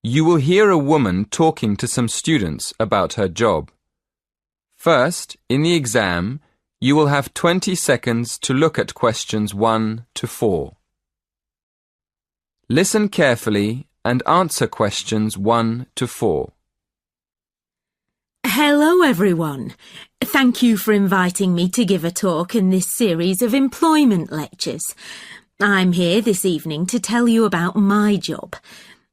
You will hear a woman talking to some students about her job. First, in the exam, you will have 20 seconds to look at questions 1 to 4. Listen carefully and answer questions 1 to 4. Hello everyone. Thank you for inviting me to give a talk in this series of employment lectures. I'm here this evening to tell you about my job.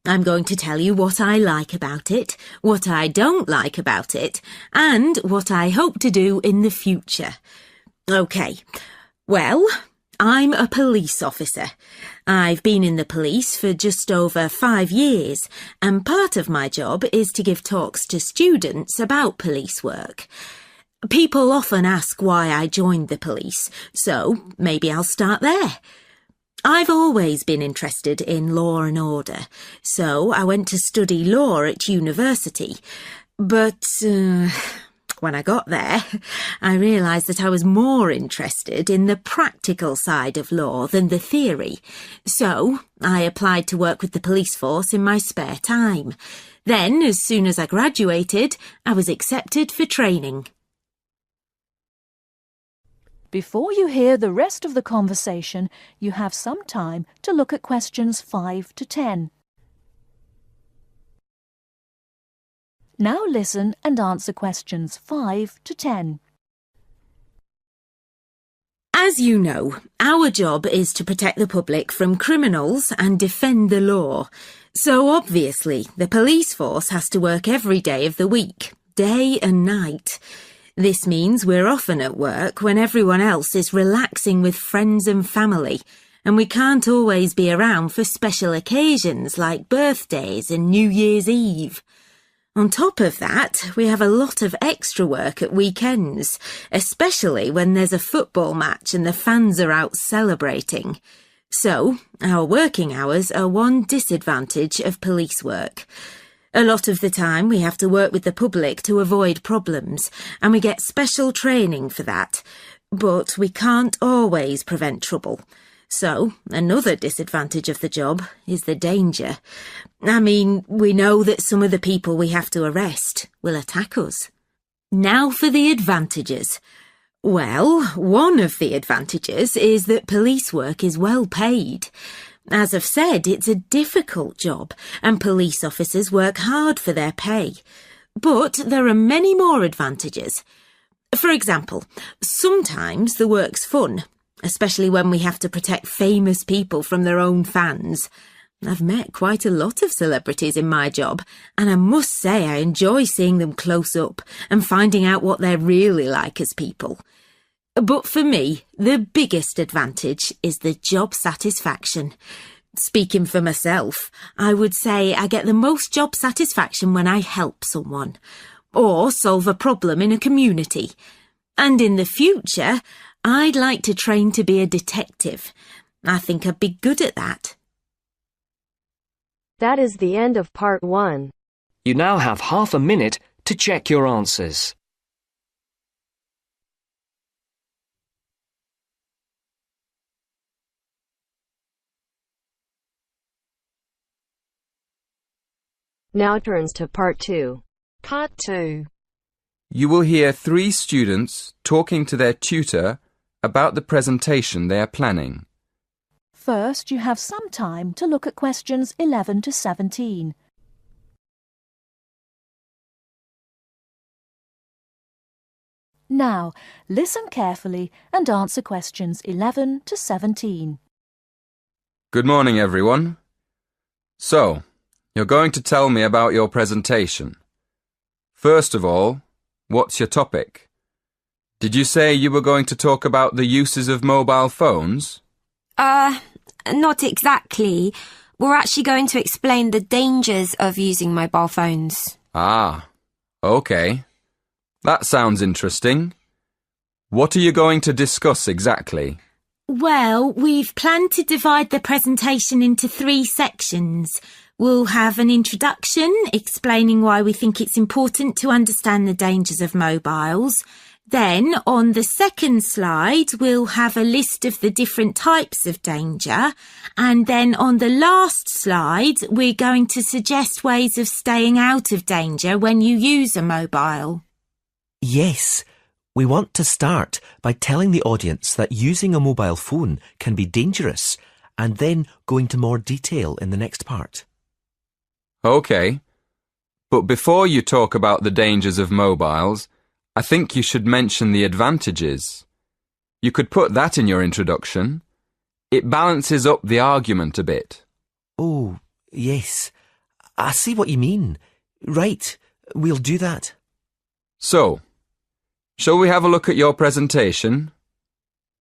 I'm going to tell you what I like about it, what I don't like about it, and what I hope to do in the future. OK, well, I'm a police officer. I've been in the police for just over 5 years, and part of my job is to give talks to students about police work. People often ask why I joined the police, so maybe I'll start there. I've always been interested in law and order, so I went to study law at university. But when I got there, I realised that I was more interested in the practical side of law than the theory. So I applied to work with the police force in my spare time. Then, as soon as I graduated, I was accepted for training. Before you hear the rest of the conversation, you have some time to look at questions 5 to 10. Now listen and answer questions 5 to 10. As you know, our job is to protect the public from criminals and defend the law. So obviously, the police force has to work every day of the week, day and night. This means we're often at work when everyone else is relaxing with friends and family, and we can't always be around for special occasions like birthdays and New Year's Eve. On top of that, we have a lot of extra work at weekends, especially when there's a football match and the fans are out celebrating. So, our working hours are one disadvantage of police work. A lot of the time we have to work with the public to avoid problems, and we get special training for that. But we can't always prevent trouble. So, another disadvantage of the job is the danger. I mean, we know that some of the people we have to arrest will attack us. Now for the advantages. Well, one of the advantages is that police work is well paid. As I've said, it's a difficult job, and police officers work hard for their pay. But there are many more advantages. For example, sometimes the work's fun, especially when we have to protect famous people from their own fans. I've met quite a lot of celebrities in my job, and I must say I enjoy seeing them close up and finding out what they're really like as people. But for me, the biggest advantage is the job satisfaction. Speaking for myself, I would say I get the most job satisfaction when I help someone, or solve a problem in a community. And in the future, I'd like to train to be a detective. I think I'd be good at that. That is the end of part 1. You now have half a minute to check your answers. Now turns to part 2. Part 2. You will hear 3 students talking to their tutor about the presentation they are planning. First, you have some time to look at questions 11 to 17. Now, listen carefully and answer questions 11 to 17. Good morning, everyone. So, you're going to tell me about your presentation. First of all, what's your topic? Did you say you were going to talk about the uses of mobile phones? Not exactly. We're actually going to explain the dangers of using mobile phones. Ah, okay. That sounds interesting. What are you going to discuss exactly? Well, we've planned to divide the presentation into 3 sections. We'll have an introduction explaining why we think it's important to understand the dangers of mobiles, Then on the second slide, we'll have a list of the different types of danger. And then on the last slide, we're going to suggest ways of staying out of danger when you use a mobile. Yes, we want to start by telling the audience that using a mobile phone can be dangerous and then go into more detail in the next part. OK. But before you talk about the dangers of mobiles, I think you should mention the advantages. You could put that in your introduction. It balances up the argument a bit. Oh, yes. I see what you mean. Right, we'll do that. So, shall we have a look at your presentation?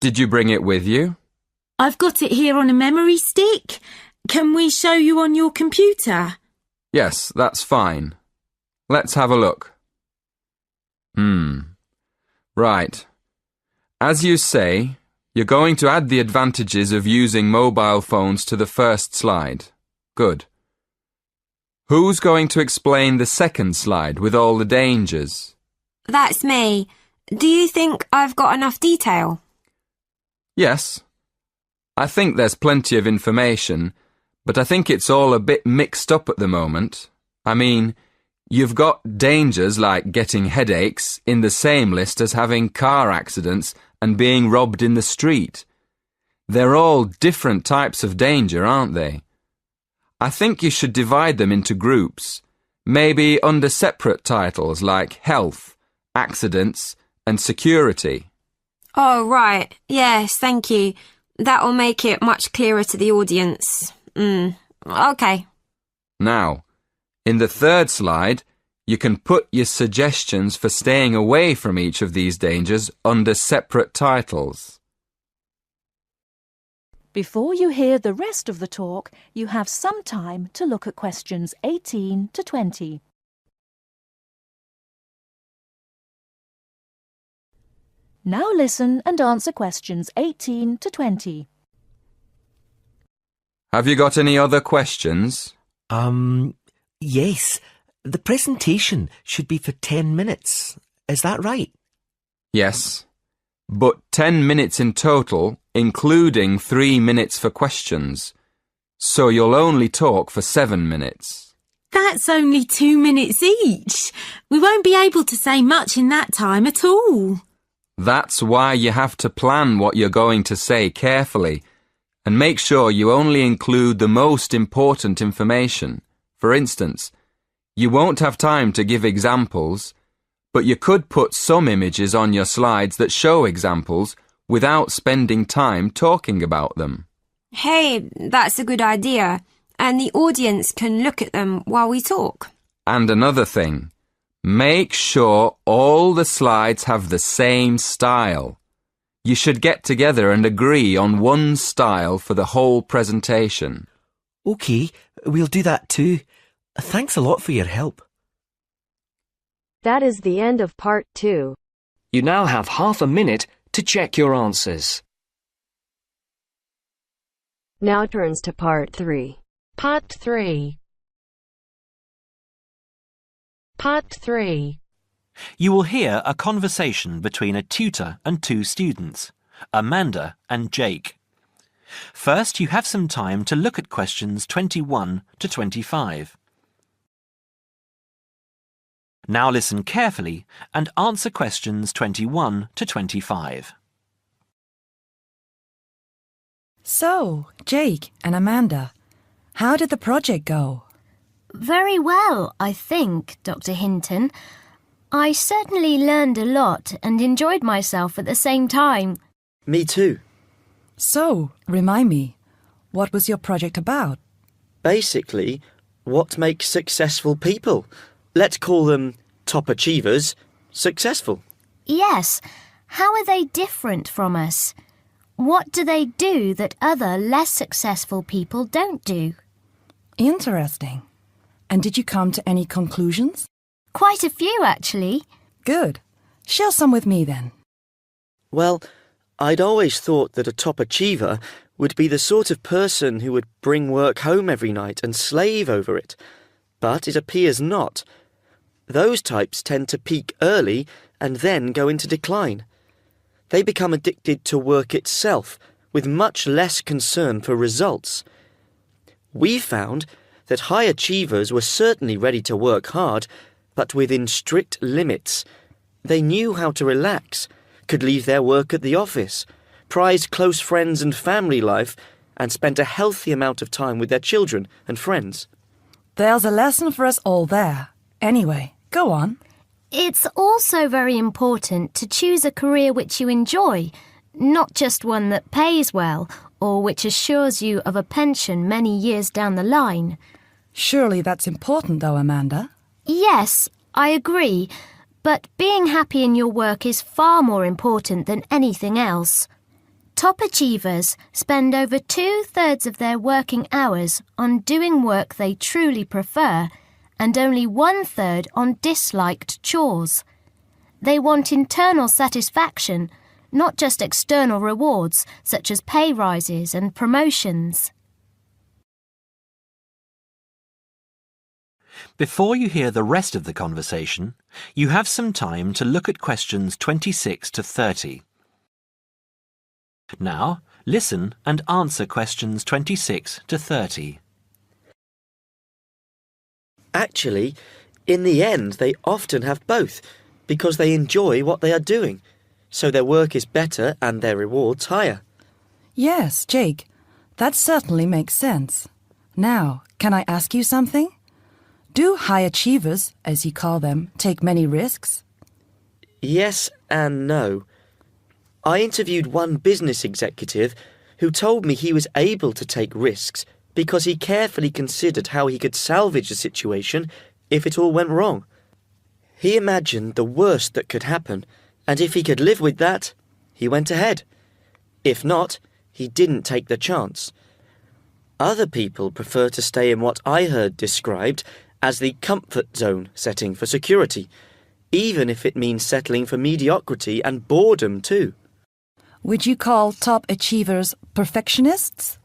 Did you bring it with you? I've got it here on a memory stick. Can we show you on your computer? Yes, that's fine. Let's have a look. Right. As you say, you're going to add the advantages of using mobile phones to the first slide. Good. Who's going to explain the second slide with all the dangers? That's me. Do you think I've got enough detail? Yes. I think there's plenty of information, but I think it's all a bit mixed up at the moment. I mean, you've got dangers like getting headaches in the same list as having car accidents and being robbed in the street. They're all different types of danger, aren't they? I think you should divide them into groups, maybe under separate titles like health, accidents, and security. Oh, right. Yes, thank you. That'll make it much clearer to the audience. OK. Now, in the third slide, you can put your suggestions for staying away from each of these dangers under separate titles. Before you hear the rest of the talk, you have some time to look at questions 18 to 20. Now listen and answer questions 18 to 20. Have you got any other questions? Yes. The presentation should be for 10 minutes. Is that right? Yes, but 10 minutes in total, including 3 minutes for questions. So you'll only talk for 7 minutes. That's only 2 minutes each. We won't be able to say much in that time at all. That's why you have to plan what you're going to say carefully and make sure you only include the most important information. For instance, you won't have time to give examples, but you could put some images on your slides that show examples without spending time talking about them. Hey, that's a good idea. And the audience can look at them while we talk. And another thing, make sure all the slides have the same style. You should get together and agree on one style for the whole presentation. OK, we'll do that too. Thanks a lot for your help. That is the end of part 2. You now have half a minute to check your answers. Now turns to part 3. Part 3. Part 3. You will hear a conversation between a tutor and 2 students, Amanda and Jake. First, you have some time to look at questions 21 to 25. Now listen carefully and answer questions 21 to 25. So, Jake and Amanda, how did the project go? Very well, I think, Dr. Hinton. I certainly learned a lot and enjoyed myself at the same time. Me too. So, remind me, what was your project about? Basically, what makes successful people? Let's call them top achievers successful. Yes. How are they different from us? What do they do that other less successful people don't do? Interesting. And did you come to any conclusions? Quite a few, actually. Good. Share some with me then. Well, I'd always thought that a top achiever would be the sort of person who would bring work home every night and slave over it. But it appears not. Those types tend to peak early and then go into decline. They become addicted to work itself, with much less concern for results. We found that high achievers were certainly ready to work hard, but within strict limits. They knew how to relax, could leave their work at the office, prized close friends and family life, and spent a healthy amount of time with their children and friends. There's a lesson for us all there. Anyway, go on. It's also very important to choose a career which you enjoy, not just one that pays well or which assures you of a pension many years down the line. Surely that's important though, Amanda. Yes, I agree, but being happy in your work is far more important than anything else. Top achievers spend over 2/3 of their working hours on doing work they truly prefer and only 1/3 on disliked chores. They want internal satisfaction, not just external rewards such as pay rises and promotions. Before you hear the rest of the conversation, you have some time to look at questions 26 to 30. Now, listen and answer questions 26 to 30. Actually, in the end, they often have both, because they enjoy what they are doing, so their work is better and their rewards higher. Yes, Jake, that certainly makes sense. Now, can I ask you something? Do high achievers, as you call them, take many risks? Yes and no. I interviewed one business executive who told me he was able to take risks because he carefully considered how he could salvage the situation if it all went wrong. He imagined the worst that could happen, and if he could live with that, he went ahead. If not, he didn't take the chance. Other people prefer to stay in what I heard described as the comfort zone setting for security, even if it means settling for mediocrity and boredom too. Would you call top achievers perfectionists?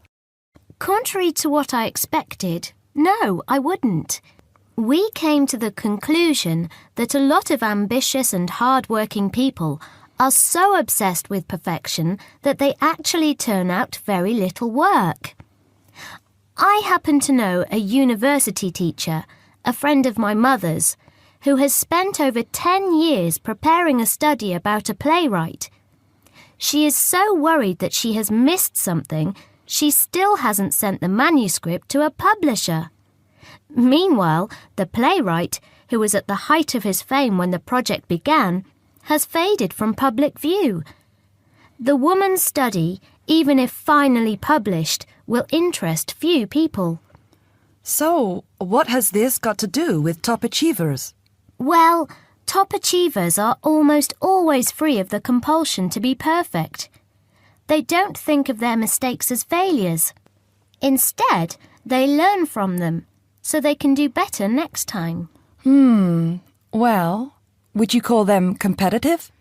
Contrary to what I expected, no, I wouldn't. We came to the conclusion that a lot of ambitious and hard-working people are so obsessed with perfection that they actually turn out very little work. I happen to know a university teacher, a friend of my mother's, who has spent over 10 years preparing a study about a playwright. She is so worried that she has missed something, she still hasn't sent the manuscript to a publisher. Meanwhile, the playwright, who was at the height of his fame when the project began, has faded from public view. The woman's study, even if finally published, will interest few people. So, what has this got to do with top achievers? Well, top achievers are almost always free of the compulsion to be perfect. They don't think of their mistakes as failures. Instead, they learn from them, so they can do better next time. Well, would you call them competitive?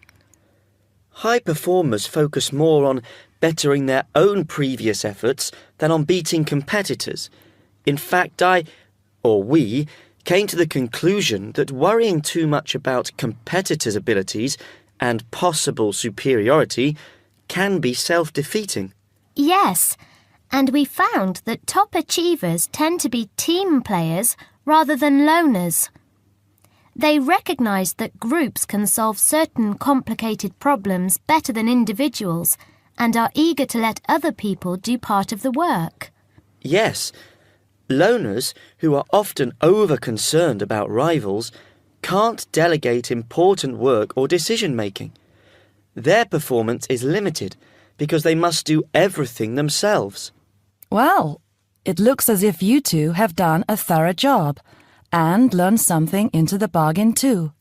High performers focus more on bettering their own previous efforts than on beating competitors. In fact, we, came to the conclusion that worrying too much about competitors' abilities and possible superiority can be self-defeating. Yes, and we found that top achievers tend to be team players rather than loners. They recognise that groups can solve certain complicated problems better than individuals and are eager to let other people do part of the work. Yes, loners, who are often over-concerned about rivals, can't delegate important work or decision-making. Their performance is limited because they must do everything themselves. Well, it looks as if you two have done a thorough job and learned something into the bargain too.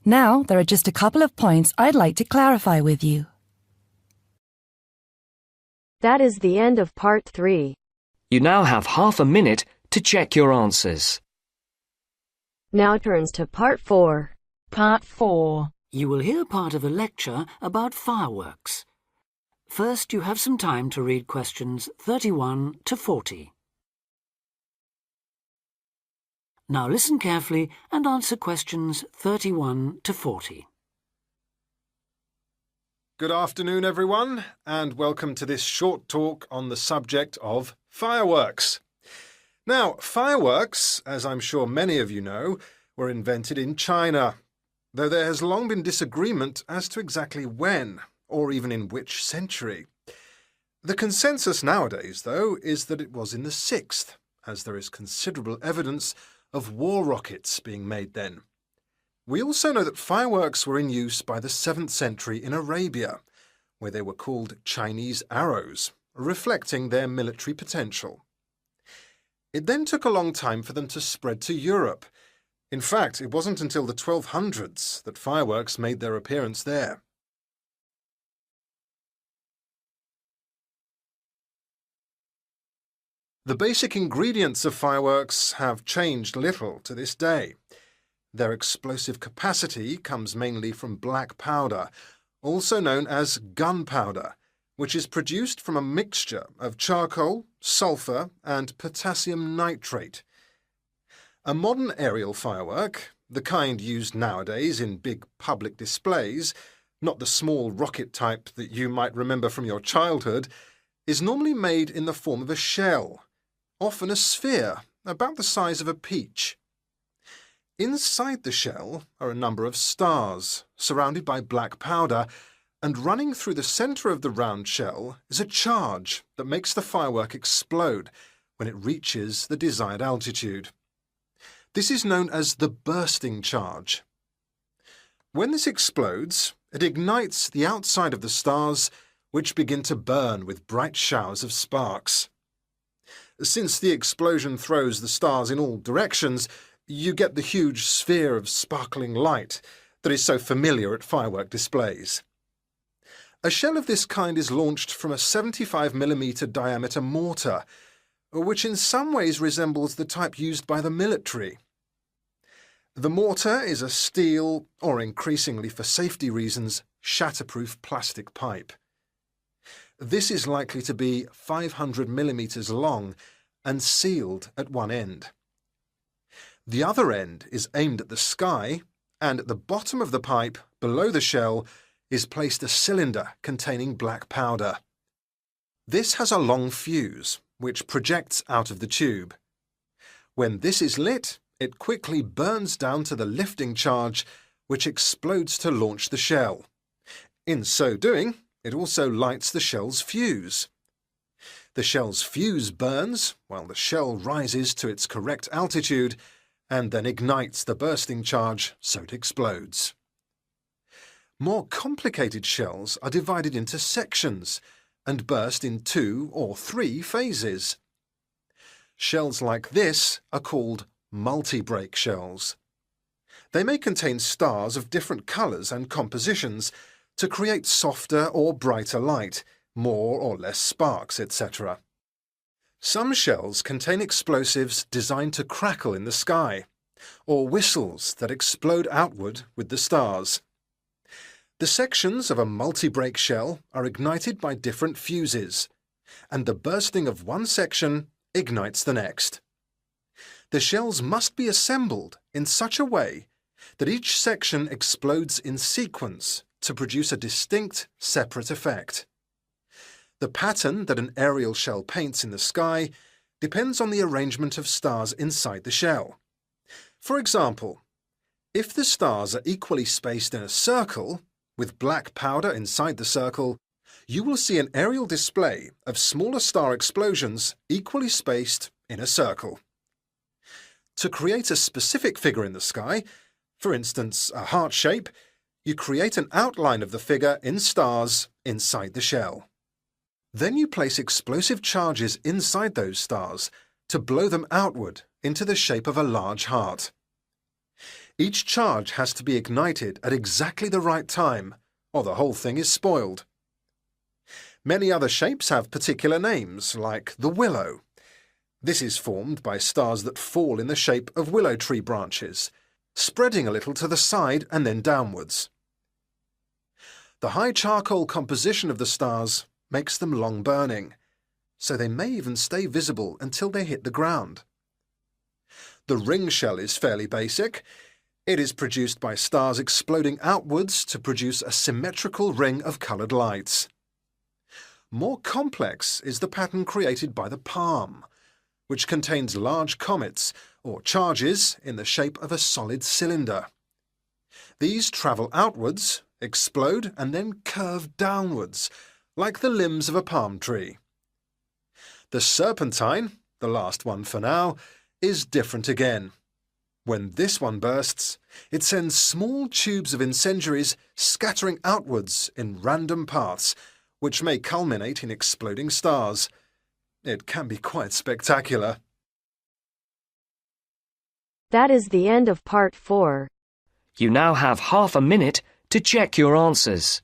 Now, there are just a couple of points I'd like to clarify with you. That is the end of part 3. You now have half a minute to check your answers. Now turns to part 4. Part 4. You will hear part of a lecture about fireworks. First, you have some time to read questions 31 to 40. Now listen carefully and answer questions 31 to 40. Good afternoon, everyone, and welcome to this short talk on the subject of fireworks. Now, fireworks, as I'm sure many of you know, were invented in China, though there has long been disagreement as to exactly when, or even in which century. The consensus nowadays, though, is that it was in the 6th, as there is considerable evidence of war rockets being made then. We also know that fireworks were in use by the 7th century in Arabia, where they were called Chinese arrows, reflecting their military potential. It then took a long time for them to spread to Europe. In fact, it wasn't until the 1200s that fireworks made their appearance there. The basic ingredients of fireworks have changed little to this day. Their explosive capacity comes mainly from black powder, also known as gunpowder, which is produced from a mixture of charcoal, sulfur, and potassium nitrate. A modern aerial firework, the kind used nowadays in big public displays, not the small rocket type that you might remember from your childhood, is normally made in the form of a shell, often a sphere about the size of a peach. Inside the shell are a number of stars, surrounded by black powder, and running through the centre of the round shell is a charge that makes the firework explode when it reaches the desired altitude. This is known as the bursting charge. When this explodes, it ignites the outside of the stars, which begin to burn with bright showers of sparks. Since the explosion throws the stars in all directions, you get the huge sphere of sparkling light that is so familiar at firework displays. A shell of this kind is launched from a 75mm diameter mortar, which in some ways resembles the type used by the military. The mortar is a steel, or increasingly for safety reasons, shatterproof plastic pipe. This is likely to be 500mm long and sealed at one end. The other end is aimed at the sky, and at the bottom of the pipe, below the shell, is placed a cylinder containing black powder. This has a long fuse, which projects out of the tube. When this is lit, it quickly burns down to the lifting charge, which explodes to launch the shell. In so doing, it also lights the shell's fuse. The shell's fuse burns while the shell rises to its correct altitude and then ignites the bursting charge so it explodes. More complicated shells are divided into sections and burst in 2 or 3 phases. Shells like this are called multi-break shells. They may contain stars of different colours and compositions to create softer or brighter light, more or less sparks, etc. Some shells contain explosives designed to crackle in the sky, or whistles that explode outward with the stars. The sections of a multi-break shell are ignited by different fuses, and the bursting of one section ignites the next. The shells must be assembled in such a way that each section explodes in sequence to produce a distinct, separate effect. The pattern that an aerial shell paints in the sky depends on the arrangement of stars inside the shell. For example, if the stars are equally spaced in a circle, with black powder inside the circle, you will see an aerial display of smaller star explosions equally spaced in a circle. To create a specific figure in the sky, for instance a heart shape, you create an outline of the figure in stars inside the shell. Then you place explosive charges inside those stars to blow them outward into the shape of a large heart. Each charge has to be ignited at exactly the right time, or the whole thing is spoiled. Many other shapes have particular names, like the willow. This is formed by stars that fall in the shape of willow tree branches, spreading a little to the side and then downwards. The high charcoal composition of the stars makes them long burning, so they may even stay visible until they hit the ground. The ring shell is fairly basic. It is produced by stars exploding outwards to produce a symmetrical ring of coloured lights. More complex is the pattern created by the palm, which contains large comets or charges in the shape of a solid cylinder. These travel outwards, explode and then curve downwards, like the limbs of a palm tree. The serpentine, the last one for now, is different again. When this one bursts, it sends small tubes of incendiaries scattering outwards in random paths, which may culminate in exploding stars. It can be quite spectacular. That is the end of part 4. You now have half a minute to check your answers.